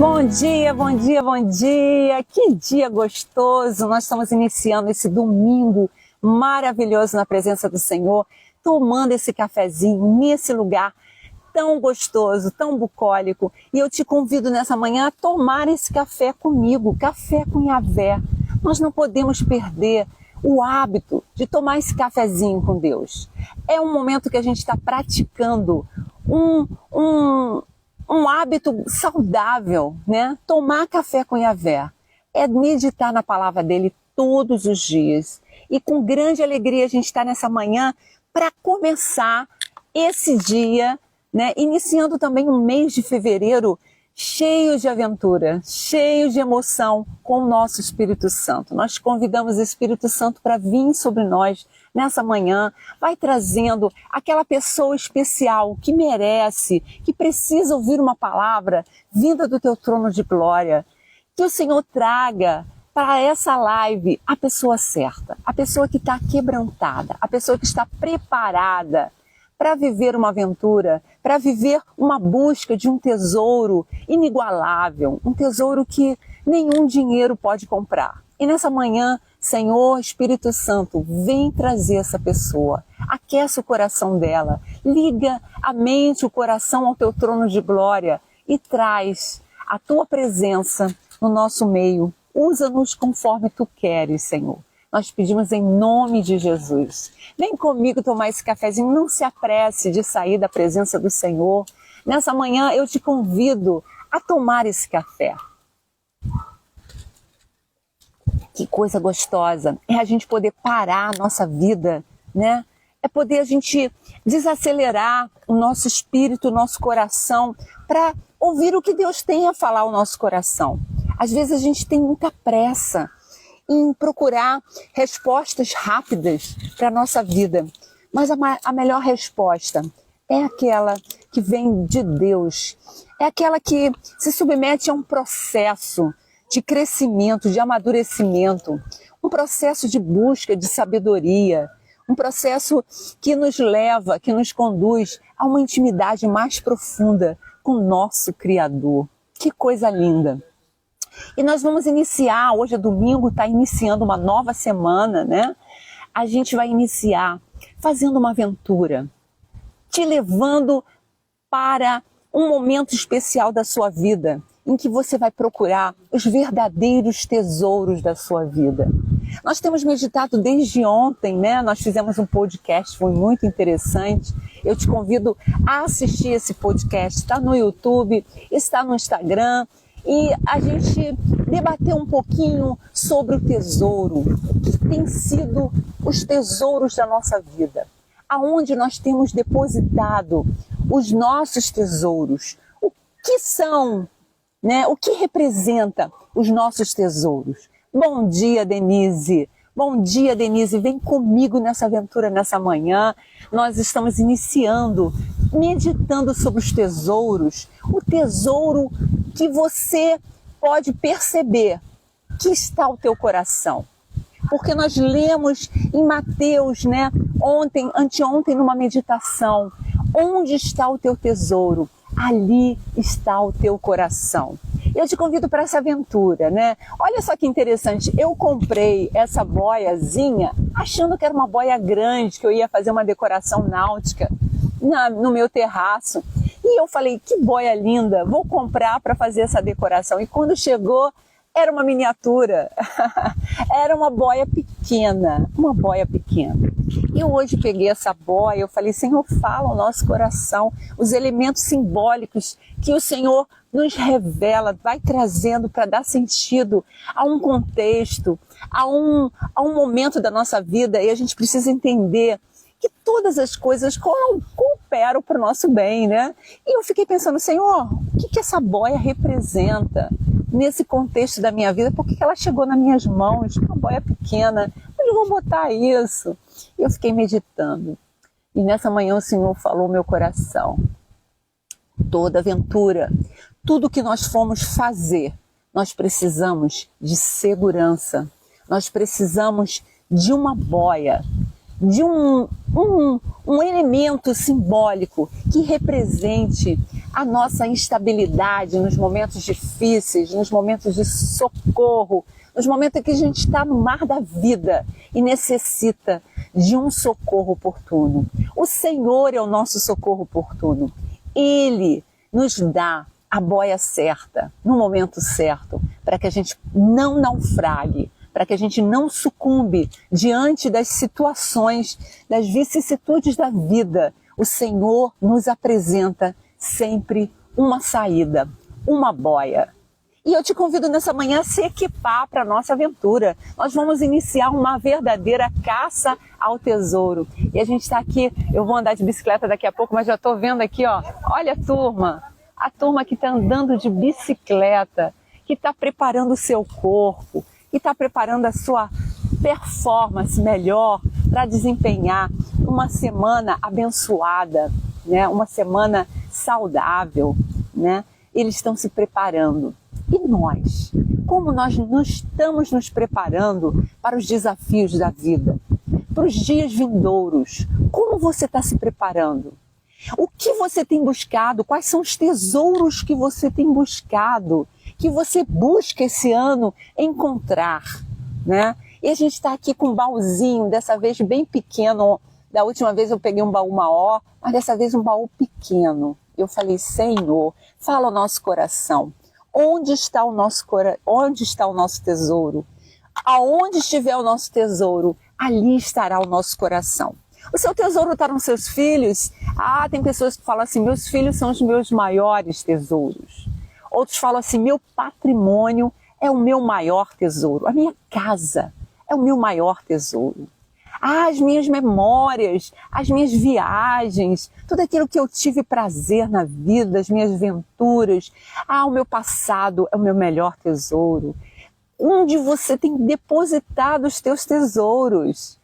Bom dia, bom dia, bom dia! Que dia gostoso! Nós estamos iniciando esse domingo maravilhoso na presença do Senhor, tomando esse cafezinho nesse lugar tão gostoso, tão bucólico. E eu te convido nessa manhã a tomar esse café comigo, café com Yahvé. Nós não podemos perder o hábito de tomar esse cafezinho com Deus. É um momento que a gente está praticando um hábito saudável, né? Tomar café com Yahvé é meditar na palavra dele todos os dias. E com grande alegria a gente está nessa manhã para começar esse dia, né? Iniciando também um mês de fevereiro cheio de aventura, cheio de emoção com o nosso Espírito Santo. Nós convidamos o Espírito Santo para vir sobre nós nessa manhã, vai trazendo aquela pessoa especial que merece, que precisa ouvir uma palavra vinda do teu trono de glória. Que o Senhor traga para essa live a pessoa certa, a pessoa que está quebrantada, a pessoa que está preparada para viver uma aventura, para viver uma busca de um tesouro inigualável, um tesouro que nenhum dinheiro pode comprar. E nessa manhã, Senhor Espírito Santo, vem trazer essa pessoa, aquece o coração dela, liga a mente, o coração ao teu trono de glória e traz a tua presença no nosso meio. Usa-nos conforme tu queres, Senhor. Nós pedimos em nome de Jesus. Vem comigo tomar esse cafezinho, não se apresse de sair da presença do Senhor. Nessa manhã eu te convido a tomar esse café. Que coisa gostosa, é a gente poder parar a nossa vida, né? É poder a gente desacelerar o nosso espírito, o nosso coração, para ouvir o que Deus tem a falar ao nosso coração. Às vezes a gente tem muita pressa em procurar respostas rápidas para a nossa vida. Mas a melhor resposta é aquela que vem de Deus. É aquela que se submete a um processo de crescimento, de amadurecimento, um processo de busca de sabedoria, um processo que nos leva, que nos conduz a uma intimidade mais profunda com o nosso Criador. Que coisa linda! E nós vamos iniciar, hoje é domingo, está iniciando uma nova semana, né? A gente vai iniciar fazendo uma aventura, te levando para um momento especial da sua vida, em que você vai procurar os verdadeiros tesouros da sua vida. Nós temos meditado desde ontem, né? Nós fizemos um podcast, foi muito interessante. Eu te convido a assistir esse podcast, está no YouTube, está no Instagram. E a gente debateu um pouquinho sobre o tesouro, o que tem sido os tesouros da nossa vida, aonde nós temos depositado os nossos tesouros, o que são, né? O que representa os nossos tesouros. Bom dia, Denise! Bom dia, Denise! Vem comigo nessa aventura nessa manhã. Nós estamos iniciando, meditando sobre os tesouros, o tesouro que você pode perceber que está o teu coração. Porque nós lemos em Mateus, né, anteontem numa meditação, onde está o teu tesouro? Ali está o teu coração. Eu te convido para essa aventura, né? Olha só que interessante, eu comprei essa boiazinha achando que era uma boia grande, que eu ia fazer uma decoração náutica no meu terraço. E eu falei, que boia linda, vou comprar para fazer essa decoração. E quando chegou, era uma miniatura, era uma boia pequena, uma boia pequena. E eu hoje peguei essa boia, eu falei, Senhor, fala ao nosso coração, os elementos simbólicos que o Senhor nos revela, vai trazendo para dar sentido a um contexto, a um momento da nossa vida. E a gente precisa entender que todas as coisas cooperam para o nosso bem, né? E eu fiquei pensando, Senhor, o que essa boia representa nesse contexto da minha vida? Por que ela chegou nas minhas mãos, uma boia pequena? Onde eu vou botar isso? E eu fiquei meditando. E nessa manhã o Senhor falou ao meu coração. Toda aventura, tudo que nós fomos fazer, nós precisamos de segurança. Nós precisamos de uma boia, de um elemento simbólico que represente a nossa instabilidade nos momentos difíceis, nos momentos de socorro, nos momentos em que a gente está no mar da vida e necessita de um socorro oportuno. O Senhor é o nosso socorro oportuno. Ele nos dá a boia certa, no momento certo, para que a gente não naufrague, para que a gente não sucumbe diante das situações, das vicissitudes da vida. O Senhor nos apresenta sempre uma saída, uma boia. E eu te convido nessa manhã a se equipar para a nossa aventura. Nós vamos iniciar uma verdadeira caça ao tesouro. E a gente está aqui, eu vou andar de bicicleta daqui a pouco, mas já estou vendo aqui, ó, olha a turma que está andando de bicicleta, que está preparando o seu corpo, que está preparando a sua performance melhor para desempenhar uma semana abençoada, né? Uma semana saudável, né? Eles estão se preparando. E nós? Como nós não estamos nos preparando para os desafios da vida? Para os dias vindouros? Como você está se preparando? O que você tem buscado? Quais são os tesouros que você tem buscado? Que você busca esse ano encontrar, né? E a gente está aqui com um baúzinho, dessa vez bem pequeno. Da última vez eu peguei um baú maior, mas dessa vez um baú pequeno. Eu falei, Senhor, fala ao nosso coração. Onde está o nosso tesouro? Aonde estiver o nosso tesouro, ali estará o nosso coração. O seu tesouro está nos seus filhos? Ah, tem pessoas que falam assim, meus filhos são os meus maiores tesouros. Outros falam assim, meu patrimônio é o meu maior tesouro. A minha casa é o meu maior tesouro. Ah, as minhas memórias, as minhas viagens, tudo aquilo que eu tive prazer na vida, as minhas aventuras. Ah, o meu passado é o meu melhor tesouro. Onde você tem depositado os teus tesouros?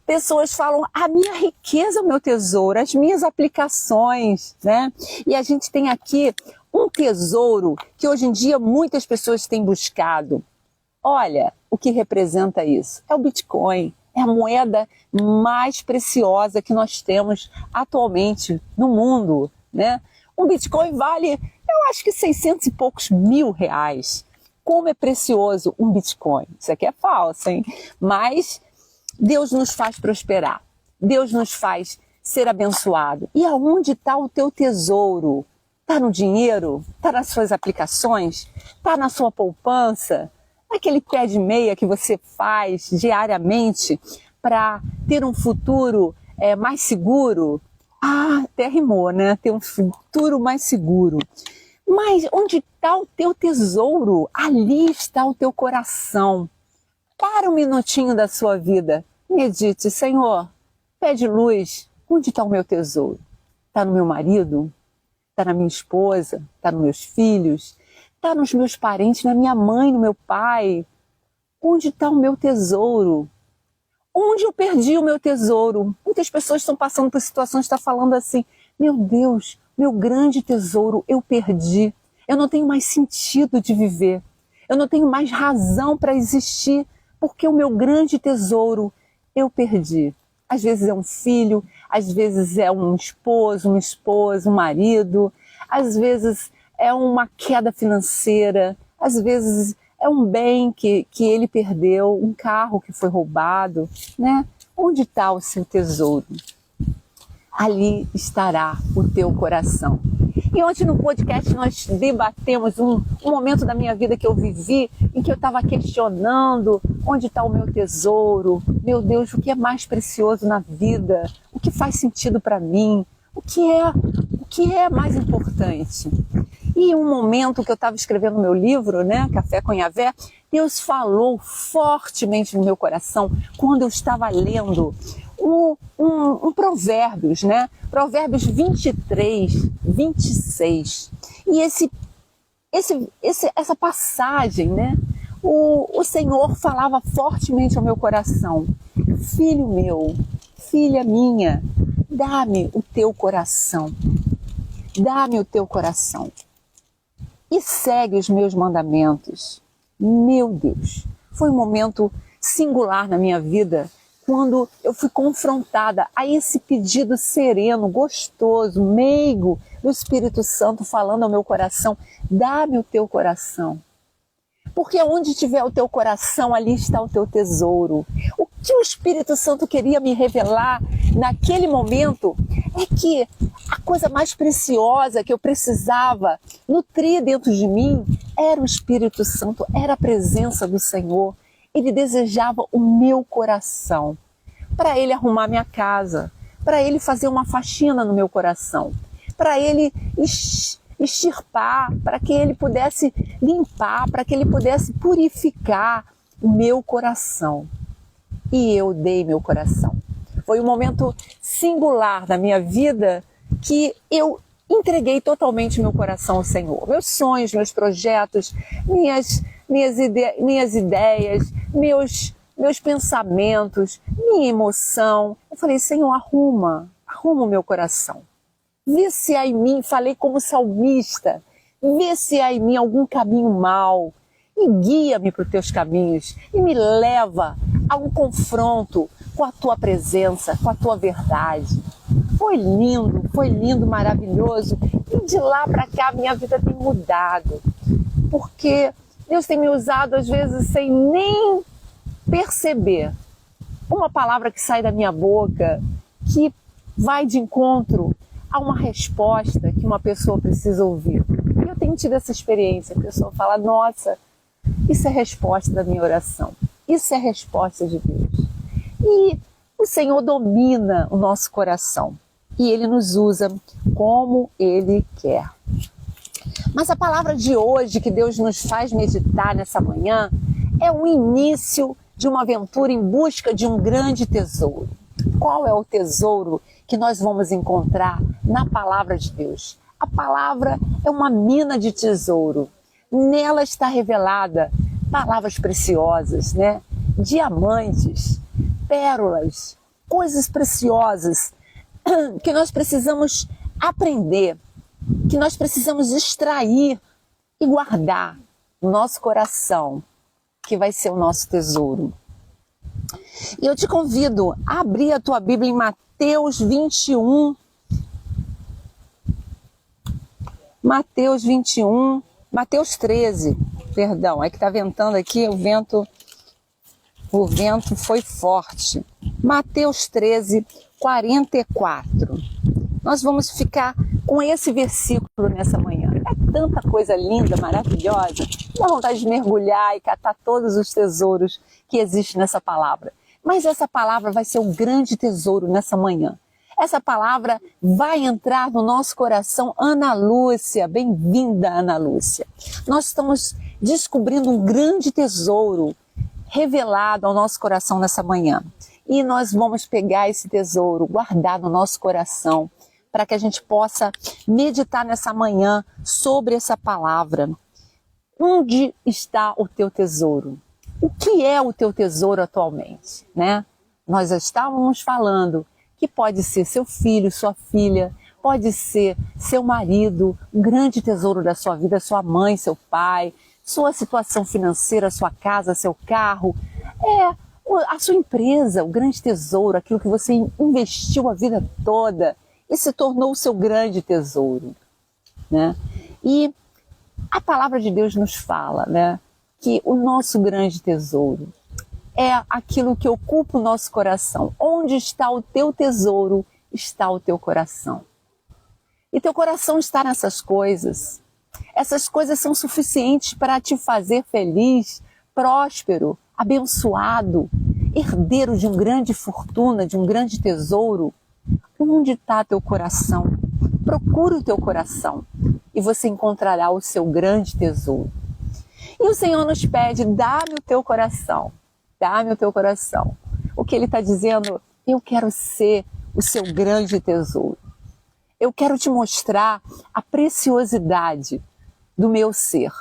Pessoas falam, a minha riqueza é o meu tesouro, as minhas aplicações, né? E a gente tem aqui um tesouro que hoje em dia muitas pessoas têm buscado. Olha o que representa isso. É o Bitcoin. É a moeda mais preciosa que nós temos atualmente no mundo, né? Um Bitcoin vale, eu acho que 600 e poucos mil reais. Como é precioso um Bitcoin. Isso aqui é falso, hein? Mas Deus nos faz prosperar. Deus nos faz ser abençoado. E aonde está o teu tesouro? Está no dinheiro? Está nas suas aplicações? Está na sua poupança? Aquele pé de meia que você faz diariamente para ter um futuro mais seguro. Ah, até rimou, né? Ter um futuro mais seguro. Mas onde está o teu tesouro? Ali está o teu coração. Para um minutinho da sua vida. Medite, Senhor, pede luz. Onde está o meu tesouro? Está no meu marido? Está na minha esposa? Está nos meus filhos? Está nos meus parentes, na minha mãe, no meu pai? Onde está o meu tesouro? Onde eu perdi o meu tesouro? Muitas pessoas estão passando por situações, estão falando assim, meu Deus, meu grande tesouro eu perdi. Eu não tenho mais sentido de viver. Eu não tenho mais razão para existir, porque o meu grande tesouro eu perdi. Às vezes é um filho, às vezes é um esposo, uma esposa, um marido, às vezes é uma queda financeira, às vezes é um bem que ele perdeu, um carro que foi roubado, né? Onde está o seu tesouro? Ali estará o teu coração. E ontem no podcast nós debatemos um momento da minha vida que eu vivi, em que eu estava questionando onde está o meu tesouro, meu Deus, o que é mais precioso na vida, o que faz sentido para mim, o que é mais importante. E um momento que eu estava escrevendo meu livro, né, Café com Yahvé, Deus falou fortemente no meu coração quando eu estava lendo um Provérbios, né? Provérbios 23, 26. E essa passagem, né? O Senhor falava fortemente ao meu coração. Filho meu, filha minha, dá-me o teu coração. Dá-me o teu coração. E segue os meus mandamentos. Meu Deus, foi um momento singular na minha vida quando eu fui confrontada a esse pedido sereno, gostoso, meigo do Espírito Santo falando ao meu coração: dá-me o teu coração. Porque onde tiver o teu coração, ali está o teu tesouro. O que o Espírito Santo queria me revelar naquele momento é que a coisa mais preciosa que eu precisava nutrir dentro de mim era o Espírito Santo, era a presença do Senhor. Ele desejava o meu coração, para Ele arrumar minha casa, para Ele fazer uma faxina no meu coração, para Ele extirpar, para que Ele pudesse limpar, para que Ele pudesse purificar o meu coração. E eu dei meu coração. Foi um momento singular na minha vida que eu entreguei totalmente meu coração ao Senhor. Meus sonhos, meus projetos, minhas ideias, meus pensamentos, minha emoção. Eu falei: Senhor, arruma o meu coração. Vê se há em mim, falei como salmista, vê se há em mim algum caminho mau e guia-me para os teus caminhos e me leva a um confronto com a tua presença, com a tua verdade. Foi lindo, maravilhoso. E de lá para cá minha vida tem mudado, porque Deus tem me usado às vezes sem nem perceber. Uma palavra que sai da minha boca que vai de encontro a uma resposta que uma pessoa precisa ouvir. E eu tenho tido essa experiência. A pessoa fala: nossa, isso é resposta da minha oração. Isso é resposta de Deus. E o Senhor domina o nosso coração. E Ele nos usa como Ele quer. Mas a palavra de hoje que Deus nos faz meditar nessa manhã é o início de uma aventura em busca de um grande tesouro. Qual é o tesouro que nós vamos encontrar na palavra de Deus? A palavra é uma mina de tesouro. Nela está revelada palavras preciosas, né? Diamantes, pérolas, coisas preciosas que nós precisamos aprender, que nós precisamos extrair e guardar no nosso coração, que vai ser o nosso tesouro. E eu te convido a abrir a tua Bíblia em Mateus 21. Mateus 13, perdão, é que está ventando aqui, o vento foi forte. Mateus 13, 44. Nós vamos ficar com esse versículo nessa manhã. É tanta coisa linda, maravilhosa, dá vontade de mergulhar e catar todos os tesouros que existem nessa palavra. Mas essa palavra vai ser um grande tesouro nessa manhã. Essa palavra vai entrar no nosso coração. Ana Lúcia, bem-vinda, Ana Lúcia. Nós estamos descobrindo um grande tesouro revelado ao nosso coração nessa manhã. E nós vamos pegar esse tesouro, guardar no nosso coração, para que a gente possa meditar nessa manhã sobre essa palavra. Onde está o teu tesouro? O que é o teu tesouro atualmente, né? Nós já estávamos falando que pode ser seu filho, sua filha, pode ser seu marido, um grande tesouro da sua vida, sua mãe, seu pai, sua situação financeira, sua casa, seu carro, a sua empresa, o grande tesouro, aquilo que você investiu a vida toda e se tornou o seu grande tesouro, né? E a palavra de Deus nos fala, né, que o nosso grande tesouro é aquilo que ocupa o nosso coração. Onde está o teu tesouro, está o teu coração. E teu coração está nessas coisas. Essas coisas são suficientes para te fazer feliz, próspero, abençoado, herdeiro de uma grande fortuna, de um grande tesouro. Onde está teu coração? Procure o teu coração e você encontrará o seu grande tesouro. E o Senhor nos pede: dá-me o teu coração. Dá-me o teu coração. O que Ele está dizendo? Eu quero ser o seu grande tesouro. Eu quero te mostrar a preciosidade do meu ser.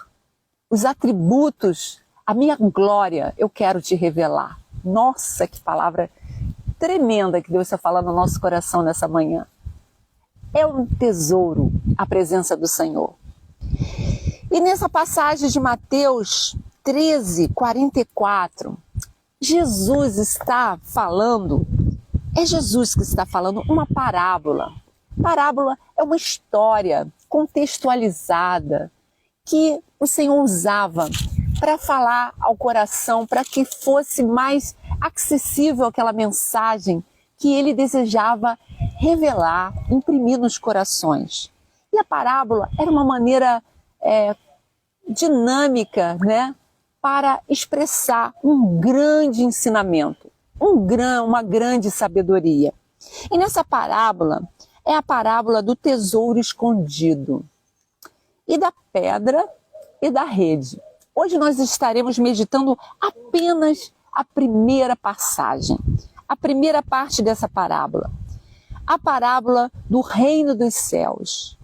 Os atributos, a minha glória, eu quero te revelar. Nossa, que palavra tremenda que Deus está falando no nosso coração nessa manhã. É um tesouro a presença do Senhor. E nessa passagem de Mateus 13, 44, Jesus está falando, é Jesus que está falando uma parábola. Parábola é uma história contextualizada que o Senhor usava para falar ao coração, para que fosse mais acessível aquela mensagem que ele desejava revelar, imprimir nos corações. E a parábola era uma maneira dinâmica, né, para expressar um grande ensinamento, uma grande sabedoria. E nessa parábola é a parábola do tesouro escondido e da pedra e da rede. Hoje nós estaremos meditando apenas a primeira passagem, a primeira parte dessa parábola, a parábola do reino dos céus.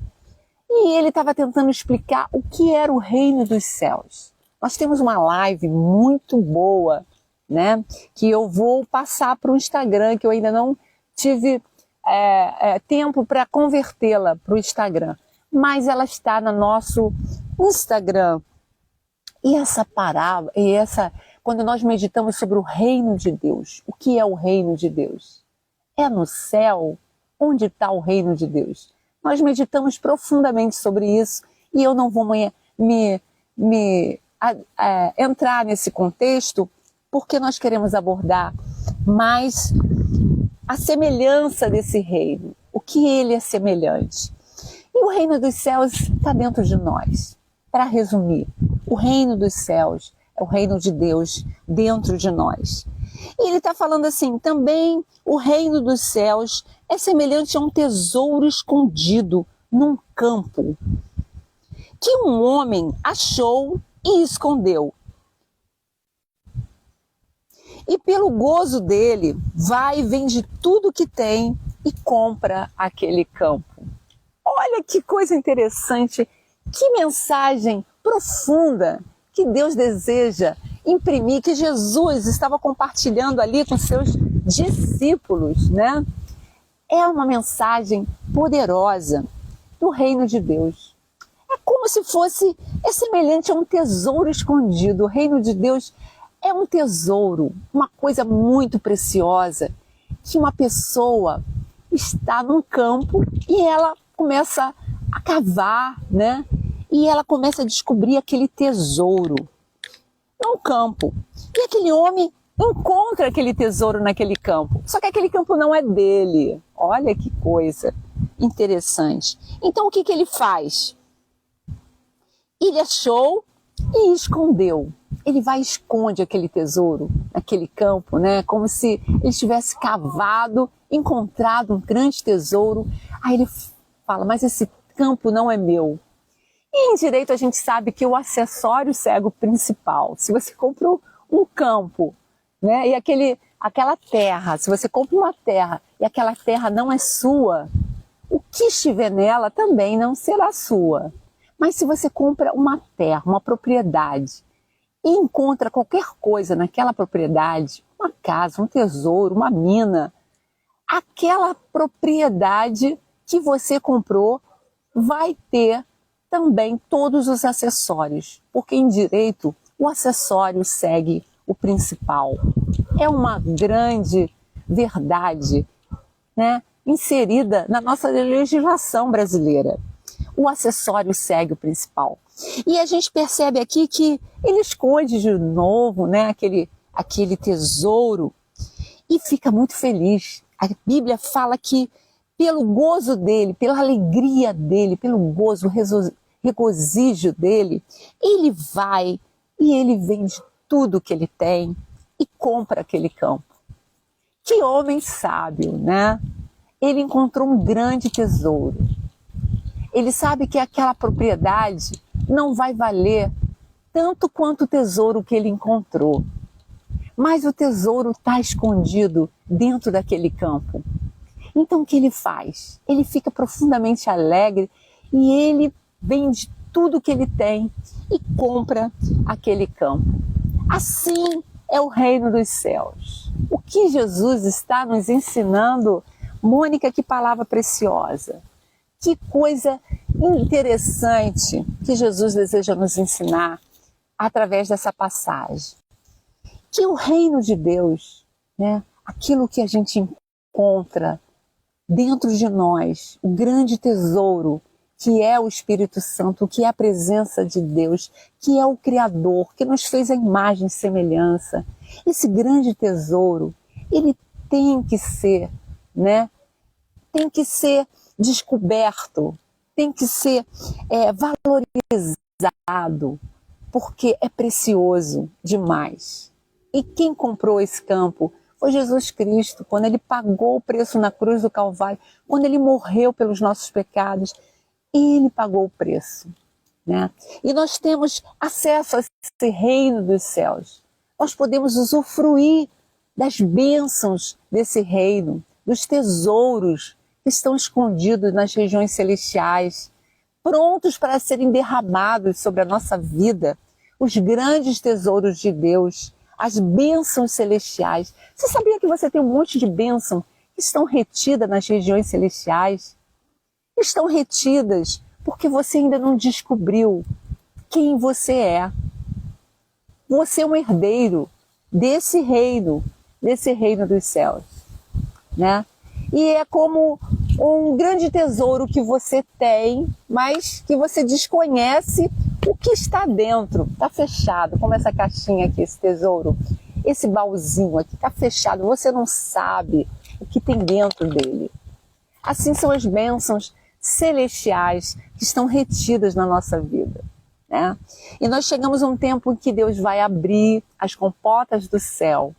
E ele estava tentando explicar o que era o reino dos céus. Nós temos uma live muito boa, né, que eu vou passar para o Instagram, que eu ainda não tive tempo para convertê-la para o Instagram, mas ela está no nosso Instagram. E essa parábola, quando nós meditamos sobre o reino de Deus, o que é o reino de Deus? É no céu? Onde está o reino de Deus? Nós meditamos profundamente sobre isso e eu não vou entrar nesse contexto porque nós queremos abordar mais a semelhança desse reino, o que ele é semelhante. E o reino dos céus está dentro de nós. Para resumir, o reino dos céus é o reino de Deus dentro de nós. E ele está falando assim, também o reino dos céus é semelhante a um tesouro escondido num campo, que um homem achou e escondeu. E pelo gozo dele, vai e vende tudo que tem e compra aquele campo. Olha que coisa interessante, que mensagem profunda que Deus deseja imprimir, que Jesus estava compartilhando ali com seus discípulos, né? É uma mensagem poderosa do reino de Deus. É como se é semelhante a um tesouro escondido. O reino de Deus é um tesouro, uma coisa muito preciosa, que uma pessoa está num campo e ela começa a cavar, né? E ela começa a descobrir aquele tesouro num campo. E aquele homem encontra aquele tesouro naquele campo. Só que aquele campo não é dele. Olha que coisa interessante. Então o que ele faz? Ele achou e escondeu. Ele vai e esconde aquele tesouro naquele campo, né? Como se ele tivesse cavado, encontrado um grande tesouro. Aí ele fala, mas esse campo não é meu. E em direito a gente sabe que o acessório cega o principal. Se você comprou um campo, né, e aquela terra, se você compra uma terra e aquela terra não é sua, o que estiver nela também não será sua. Mas se você compra uma terra, uma propriedade, e encontra qualquer coisa naquela propriedade, uma casa, um tesouro, uma mina, aquela propriedade que você comprou vai ter também todos os acessórios, porque em direito o acessório segue o principal. É uma grande verdade, né, inserida na nossa legislação brasileira. O acessório segue o principal. E a gente percebe aqui que ele esconde de novo, né, aquele tesouro e fica muito feliz. A Bíblia fala que pelo gozo dele, pela alegria dele, pelo gozo, regozijo dele, ele vai e ele vende tudo que ele tem e compra aquele campo. Que homem sábio, né? Ele encontrou um grande tesouro. Ele sabe que aquela propriedade não vai valer tanto quanto o tesouro que ele encontrou. Mas o tesouro está escondido dentro daquele campo. Então o que ele faz? Ele fica profundamente alegre e ele vende tudo que ele tem e compra aquele campo. Assim é o reino dos céus. O que Jesus está nos ensinando? Mônica, que palavra preciosa. Que coisa interessante que Jesus deseja nos ensinar através dessa passagem. que o reino de Deus, né, aquilo que a gente encontra dentro de nós, o grande tesouro, que é o Espírito Santo, que é a presença de Deus, que é o Criador, que nos fez a imagem e semelhança. Esse grande tesouro, ele tem que ser, né? Tem que ser descoberto, tem que ser valorizado, porque é precioso demais. E quem comprou esse campo foi Jesus Cristo, quando ele pagou o preço na cruz do Calvário, quando ele morreu pelos nossos pecados, ele pagou o preço, né? E nós temos acesso a esse reino dos céus. Nós podemos usufruir das bênçãos desse reino, dos tesouros que estão escondidos nas regiões celestiais, prontos para serem derramados sobre a nossa vida, os grandes tesouros de Deus, as bênçãos celestiais. Você sabia que você tem um monte de bênçãos que estão retidas nas regiões celestiais? Estão retidas porque você ainda não descobriu quem você é. Você é um herdeiro desse reino dos céus, né? E é como um grande tesouro que você tem, mas que você desconhece o que está dentro. Está fechado, como essa caixinha aqui, esse tesouro, esse baúzinho aqui está fechado. Você não sabe o que tem dentro dele. Assim são as bênçãos celestiais que estão retidas na nossa vida, né? E nós chegamos a um tempo em que Deus vai abrir as comportas do céu.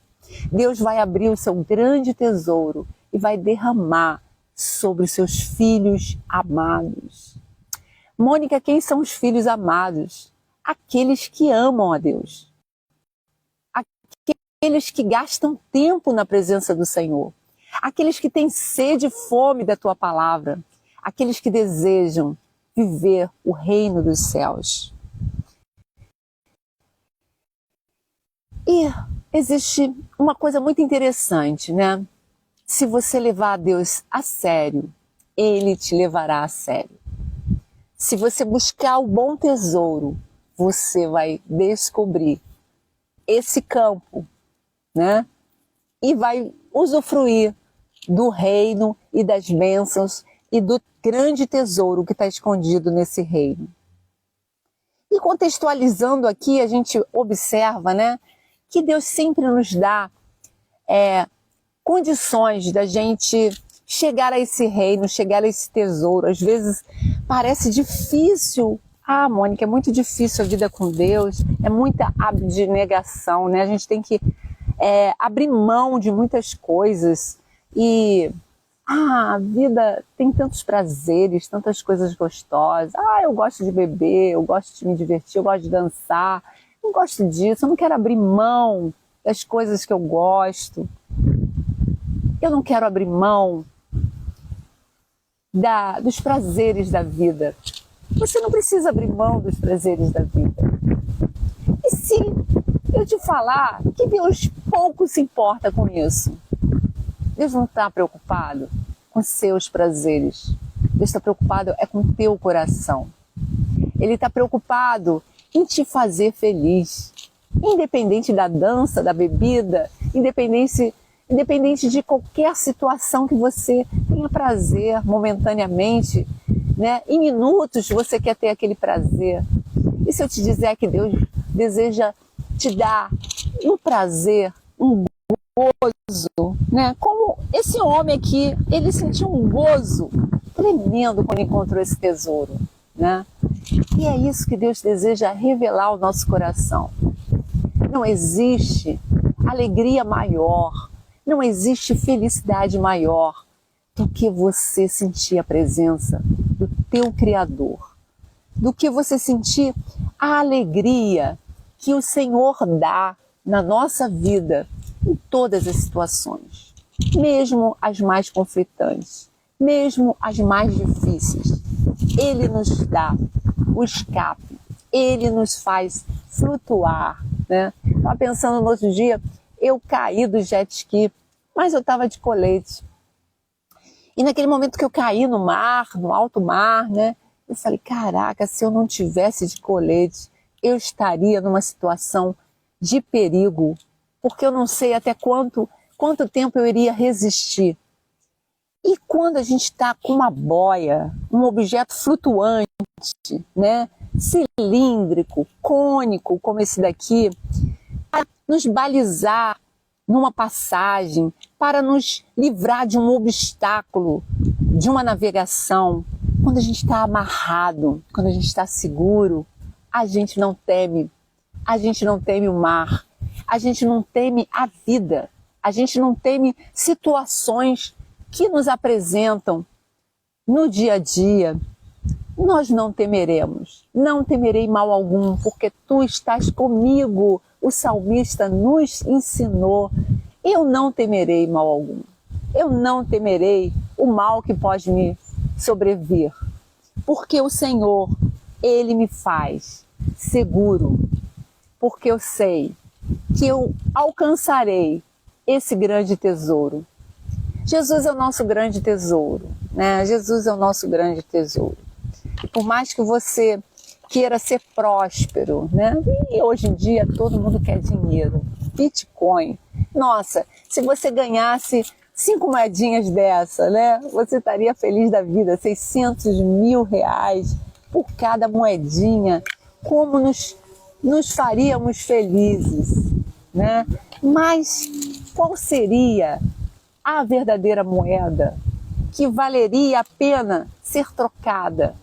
Deus vai abrir o seu grande tesouro e vai derramar sobre os seus filhos amados. Mônica, quem são os filhos amados? Aqueles que amam a Deus. Aqueles que gastam tempo na presença do Senhor. Aqueles que têm sede e fome da tua palavra. Aqueles que desejam viver o reino dos céus. E existe uma coisa muito interessante, né? Se você levar a Deus a sério, Ele te levará a sério. Se você buscar o bom tesouro, você vai descobrir esse campo, né? E vai usufruir do reino e das bênçãos e do grande tesouro que está escondido nesse reino. E contextualizando aqui, a gente observa, né, que Deus sempre nos dá condições da gente chegar a esse reino, chegar a esse tesouro. Às vezes parece difícil. Ah, Mônica, é muito difícil a vida com Deus, é muita abnegação, né? A gente tem que abrir mão de muitas coisas e a vida tem tantos prazeres, tantas coisas gostosas. Ah, eu gosto de beber, eu gosto de me divertir, eu gosto de dançar, eu não gosto disso, eu não quero abrir mão das coisas que eu gosto. Eu não quero abrir mão dos prazeres da vida. Você não precisa abrir mão dos prazeres da vida. E se eu te falar que Deus pouco se importa com isso? Deus não está preocupado com seus prazeres. Deus está preocupado com o teu coração. Ele está preocupado em te fazer feliz. Independente da dança, da bebida, independente de qualquer situação que você tenha prazer momentaneamente, né? Em minutos você quer ter aquele prazer. E se eu te disser que Deus deseja te dar um prazer, um gozo, né? Como esse homem aqui, ele sentiu um gozo tremendo quando encontrou esse tesouro, né? E é isso que Deus deseja revelar ao nosso coração. Não existe alegria maior, não existe felicidade maior do que você sentir a presença do teu Criador, do que você sentir a alegria que o Senhor dá na nossa vida em todas as situações, mesmo as mais conflitantes, mesmo as mais difíceis. Ele nos dá o escape, Ele nos faz flutuar, né? Estava pensando no outro dia, eu caí do jet ski, mas eu estava de colete. E naquele momento que eu caí no mar, no alto mar, né? Eu falei, caraca, se eu não tivesse de colete, eu estaria numa situação de perigo, porque eu não sei até quanto tempo eu iria resistir. E quando a gente está com uma boia, um objeto flutuante, né, cilíndrico, cônico, como esse daqui, para nos balizar numa passagem, para nos livrar de um obstáculo, de uma navegação, quando a gente está amarrado, quando a gente está seguro, a gente não teme o mar, a gente não teme a vida, a gente não teme situações que nos apresentam no dia a dia. Nós não temeremos, não temerei mal algum, porque tu estás comigo. O salmista nos ensinou, eu não temerei mal algum, eu não temerei o mal que pode me sobrevir, porque o Senhor, Ele me faz seguro, porque eu sei que eu alcançarei esse grande tesouro. Jesus é o nosso grande tesouro, né? Jesus é o nosso grande tesouro. E por mais que você queira ser próspero, né? E hoje em dia todo mundo quer dinheiro, Bitcoin. Nossa, se você ganhasse 5 moedinhas dessa, né? Você estaria feliz da vida, 600 mil reais por cada moedinha. Como nos faríamos felizes, né? Mas qual seria a verdadeira moeda que valeria a pena ser trocada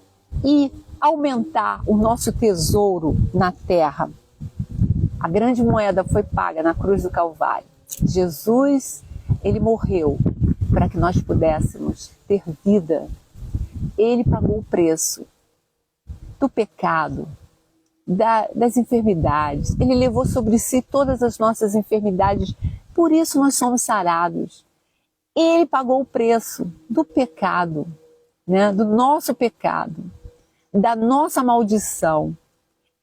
e aumentar o nosso tesouro na terra? A grande moeda foi paga na cruz do Calvário. Jesus, Ele morreu para que nós pudéssemos ter vida. Ele pagou o preço do pecado, das enfermidades. Ele levou sobre si todas as nossas enfermidades, por isso nós somos sarados. Ele pagou o preço do pecado, né? Do nosso pecado, da nossa maldição.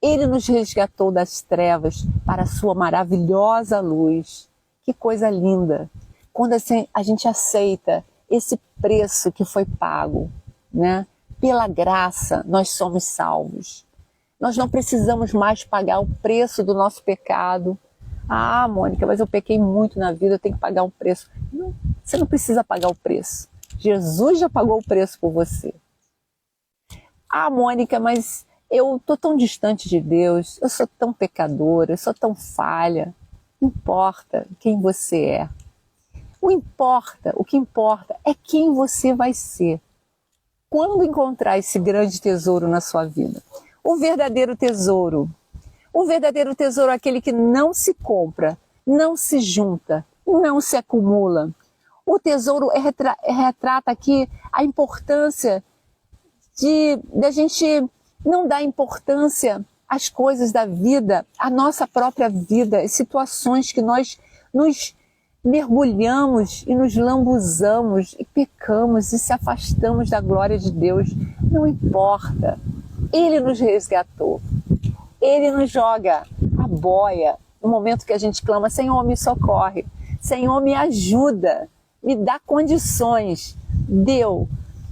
Ele nos resgatou das trevas para a sua maravilhosa luz. Que coisa linda! Quando assim, a gente aceita esse preço que foi pago, né? Pela graça nós somos salvos. Nós não precisamos mais pagar o preço do nosso pecado. Ah, Mônica, mas eu pequei muito na vida, eu tenho que pagar um preço. Não, você não precisa pagar o preço. Jesus já pagou o preço por você. Ah, Mônica, mas eu estou tão distante de Deus, eu sou tão pecadora, eu sou tão falha. Não importa quem você é. O que importa é quem você vai ser quando encontrar esse grande tesouro na sua vida. O verdadeiro tesouro é aquele que não se compra, não se junta, não se acumula. O tesouro retrata aqui a importância de a gente não dar importância às coisas da vida, à nossa própria vida, as situações que nós nos mergulhamos e nos lambuzamos e pecamos e se afastamos da glória de Deus. Não importa. Ele nos resgatou. Ele nos joga a boia no momento que a gente clama: Senhor, me socorre. Senhor, me ajuda. Me dá condições de eu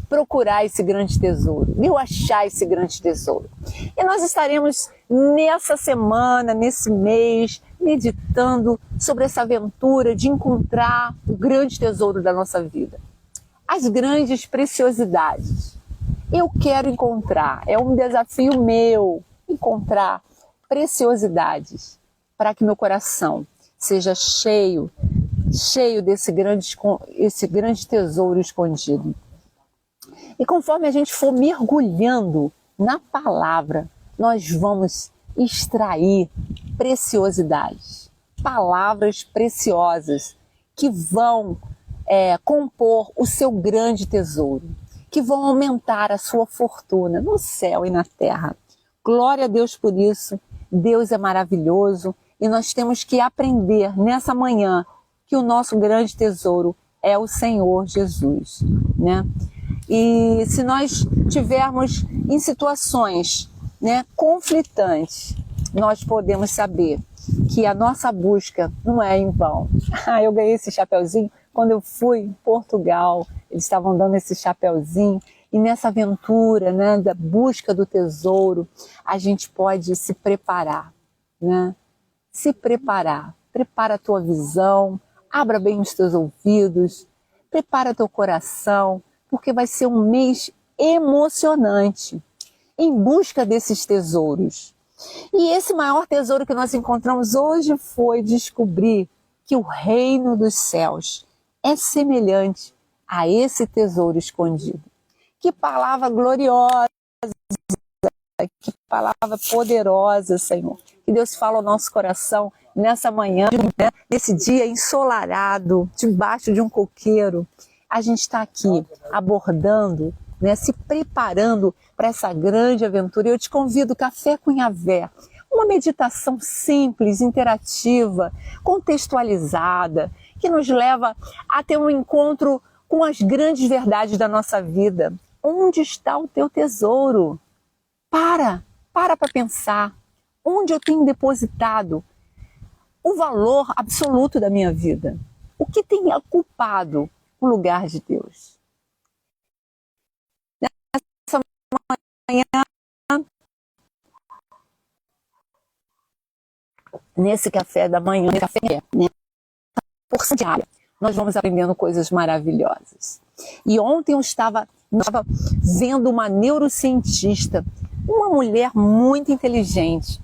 procurar esse grande tesouro, de eu achar esse grande tesouro. E nós estaremos nessa semana, nesse mês, meditando sobre essa aventura de encontrar o grande tesouro da nossa vida. As grandes preciosidades. Eu quero encontrar, é um desafio meu, encontrar preciosidades para que meu coração seja cheio desse grande tesouro escondido. E conforme a gente for mergulhando na palavra, nós vamos extrair preciosidades, palavras preciosas que vão compor o seu grande tesouro, que vão aumentar a sua fortuna no céu e na terra. Glória a Deus por isso. Deus é maravilhoso e nós temos que aprender nessa manhã que o nosso grande tesouro é o Senhor Jesus, né? E se nós tivermos em situações, né, conflitantes, nós podemos saber que a nossa busca não é em vão. Eu ganhei esse chapeuzinho quando eu fui em Portugal, eles estavam dando esse chapeuzinho, e nessa aventura, né, da busca do tesouro, a gente pode se preparar, né? Se preparar prepara a tua visão, abra bem os teus ouvidos, prepara teu coração, porque vai ser um mês emocionante em busca desses tesouros. E esse maior tesouro que nós encontramos hoje foi descobrir que o reino dos céus é semelhante a esse tesouro escondido. Que palavra gloriosa, que palavra poderosa, Senhor. Que Deus fala ao nosso coração nessa manhã, né? Nesse dia ensolarado, debaixo de um coqueiro. A gente está aqui abordando, né, se preparando para essa grande aventura. Eu te convido, Café com Yahvé, uma meditação simples, interativa, contextualizada, que nos leva a ter um encontro com as grandes verdades da nossa vida. Onde está o teu tesouro? Para pensar. Onde eu tenho depositado o valor absoluto da minha vida? O que tem ocupado o lugar de Deus? Nessa manhã, nesse café da manhã, né? Porção diária, nós vamos aprendendo coisas maravilhosas. E ontem eu estava vendo uma neurocientista, uma mulher muito inteligente,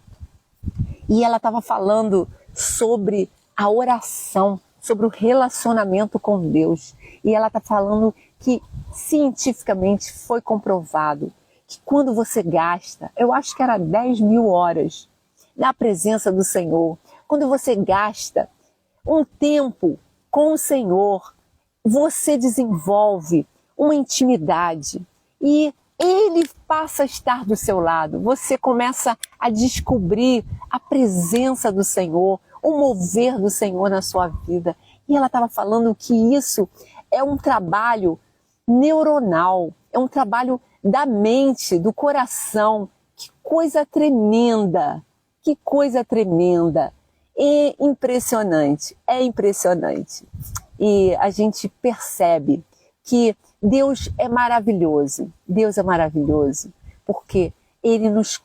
e ela estava falando sobre a oração, sobre o relacionamento com Deus. E ela está falando que cientificamente foi comprovado que quando você gasta, eu acho que era 10.000 horas na presença do Senhor, quando você gasta um tempo com o Senhor, você desenvolve uma intimidade e Ele passa a estar do seu lado. Você começa a descobrir a presença do Senhor, o mover do Senhor na sua vida. E ela estava falando que isso é um trabalho neuronal, é um trabalho da mente, do coração. Que coisa tremenda! Que coisa tremenda! É impressionante. E a gente percebe que Deus é maravilhoso, porque Ele nos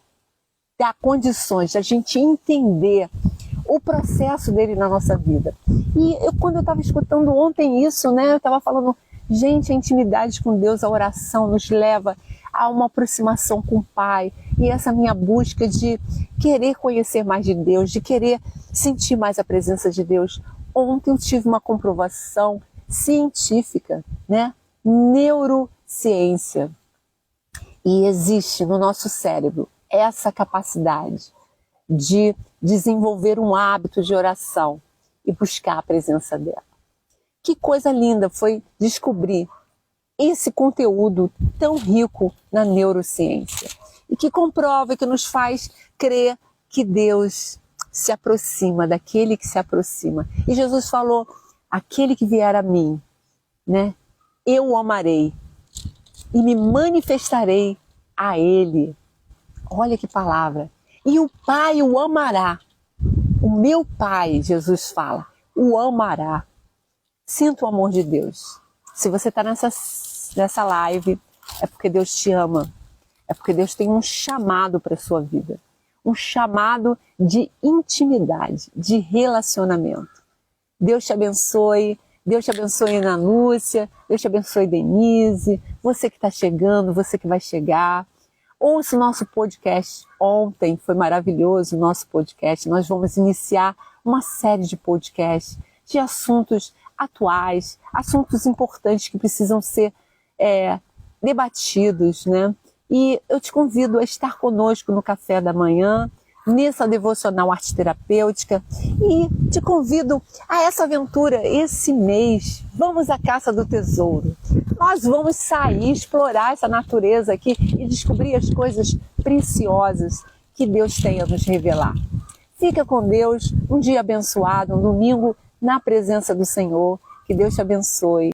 dá condições de a gente entender o processo dele na nossa vida. E quando eu estava escutando ontem isso, né, eu estava falando, gente, a intimidade com Deus, a oração nos leva a uma aproximação com o Pai, e essa minha busca de querer conhecer mais de Deus, de querer sentir mais a presença de Deus. Ontem eu tive uma comprovação científica, né? Neurociência. E existe no nosso cérebro essa capacidade de desenvolver um hábito de oração e buscar a presença dela. Que coisa linda foi descobrir esse conteúdo tão rico na neurociência e que comprova, que nos faz crer que Deus se aproxima daquele que se aproxima. E Jesus falou, aquele que vier a mim, né, eu o amarei e me manifestarei a ele. Olha que palavra. E o Pai o amará. O meu Pai, Jesus fala, o amará. Sinta o amor de Deus. Se você está nessa live, é porque Deus te ama. É porque Deus tem um chamado para a sua vida. Um chamado de intimidade, de relacionamento. Deus te abençoe. Deus te abençoe, Ana Lúcia. Deus te abençoe, Denise. Você que está chegando, você que vai chegar. Ouça o nosso podcast. Ontem foi maravilhoso o nosso podcast. Nós vamos iniciar uma série de podcasts de assuntos atuais, assuntos importantes que precisam ser debatidos, né? E eu te convido a estar conosco no Café da Manhã, nessa devocional arte terapêutica, e te convido a essa aventura esse mês. Vamos à caça do tesouro. Nós vamos sair, explorar essa natureza aqui e descobrir as coisas preciosas que Deus tem a nos revelar. Fica com Deus, um dia abençoado, um domingo na presença do Senhor. Que Deus te abençoe.